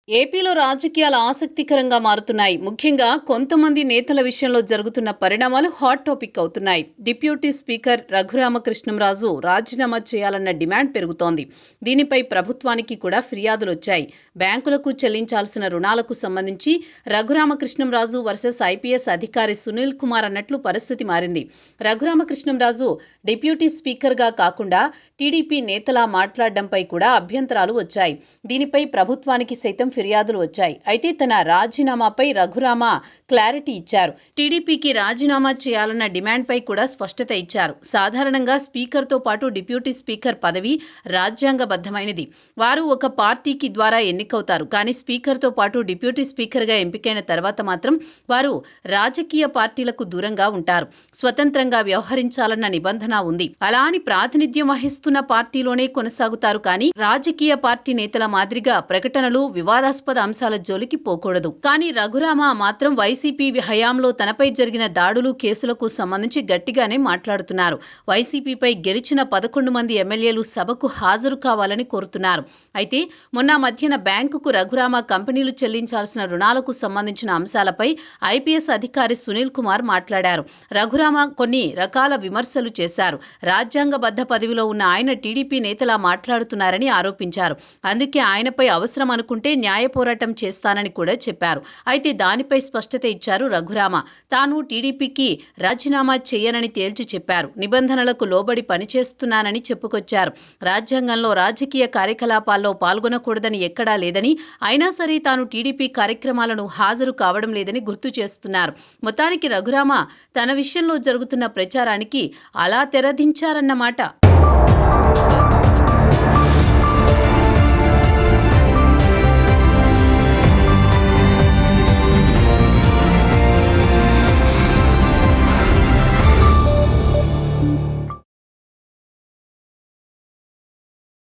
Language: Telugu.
ఏపీలో రాజకీయాలు ఆసక్తికరంగా మారుతున్నాయి. ముఖ్యంగా కొంతమంది నేతల విషయంలో జరుగుతున్న పరిణామాలు హాట్ టాపిక్ అవుతున్నాయి. డిప్యూటీ స్పీకర్ రఘురామకృష్ణంరాజు రాజీనామా చేయాలన్న డిమాండ్ పెరుగుతోంది. దీనిపై ప్రభుత్వానికి కూడా ఫిర్యాదులొచ్చాయి. బ్యాంకులకు చెల్లించాల్సిన రుణాలకు సంబంధించి రఘురామకృష్ణంరాజు వర్సెస్ ఐపీఎస్ అధికారి సునీల్ కుమార్ అన్నట్లు పరిస్థితి మారింది. రఘురామకృష్ణంరాజు డిప్యూటీ స్పీకర్గా కాకుండా టీడీపీ నేతలా మాట్లాడడంపై కూడా అభ్యంతరాలు వచ్చాయి. దీనిపై ప్రభుత్వానికి సైతం ఫిర్యాదులు వచ్చాయి. అయితే తన రాజీనామాపై రఘురామ క్లారిటీ ఇచ్చారు. టీడీపీకి రాజీనామా చేయాలన్న డిమాండ్పై కూడా స్పష్టత ఇచ్చారు. సాధారణంగా స్పీకర్తో పాటు డిప్యూటీ స్పీకర్ పదవి రాజ్యాంగబద్ధమైనది. వారు ఒక పార్టీకి ద్వారా ఎన్నికవుతారు. కానీ స్పీకర్తో పాటు డిప్యూటీ స్పీకర్గా ఎంపికైన తర్వాత మాత్రం వారు రాజకీయ పార్టీలకు దూరంగా ఉంటారు. స్వతంత్రంగా వ్యవహరించాలన్న నిబంధన ఉంది. అలా అని ప్రాతినిధ్యం వహిస్తున్న పార్టీలోనే కొనసాగుతారు. కానీ రాజకీయ పార్టీ నేతల మాదిరిగా ప్రకటనలు, వివాదాస్పద అంశాల జోలికి పోకూడదు. కానీ రఘురామ మాత్రం వైసీపీ హయాంలో తనపై జరిగిన దాడులు, కేసులకు సంబంధించి గట్టిగానే మాట్లాడుతున్నారు. వైసీపీపై గెలిచిన 11 మంది ఎమ్మెల్యేలు సభకు హాజరు కావాలని కోరుతున్నారు. అయితే మొన్న మధ్యన బ్యాంకుకు రఘురామ కంపెనీలు చెల్లించాల్సిన రుణాలకు సంబంధించిన అంశాలపై ఐపీఎస్ అధికారి సునీల్ కుమార్ మాట్లాడారు. రఘురామ కొన్ని రకాల విమర్శలు చేశారు. రాజ్యాంగబద్ధ పదవిలో ఉన్న ఆయన టీడీపీ నేతలా మాట్లాడుతున్నారని ఆరోపించారు. అందుకే ఆయనపై అవసరం అనుకుంటే న్యాయ పోరాటం చేస్తానని కూడా చెప్పారు. అయితే దానిపై స్పష్టత ఇచ్చారు రఘురామ. తాను టీడీపీకి రాజీనామా చేయనని తేల్చి చెప్పారు. నిబంధనలకు లోబడి పనిచేస్తున్నానని చెప్పుకొచ్చారు. రాజ్యాంగంలో రాజకీయ కార్యకలాపాల్లో పాల్గొనకూడదని ఎక్కడా లేదని, అయినా సరే తాను టీడీపీ కార్యక్రమాలను హాజరు కావడం లేదని గుర్తు చేస్తున్నారు. మొత్తానికి రఘురామ తన విషయంలో జరుగుతున్న ప్రచారానికి అలా తెరదించారన్నమాట.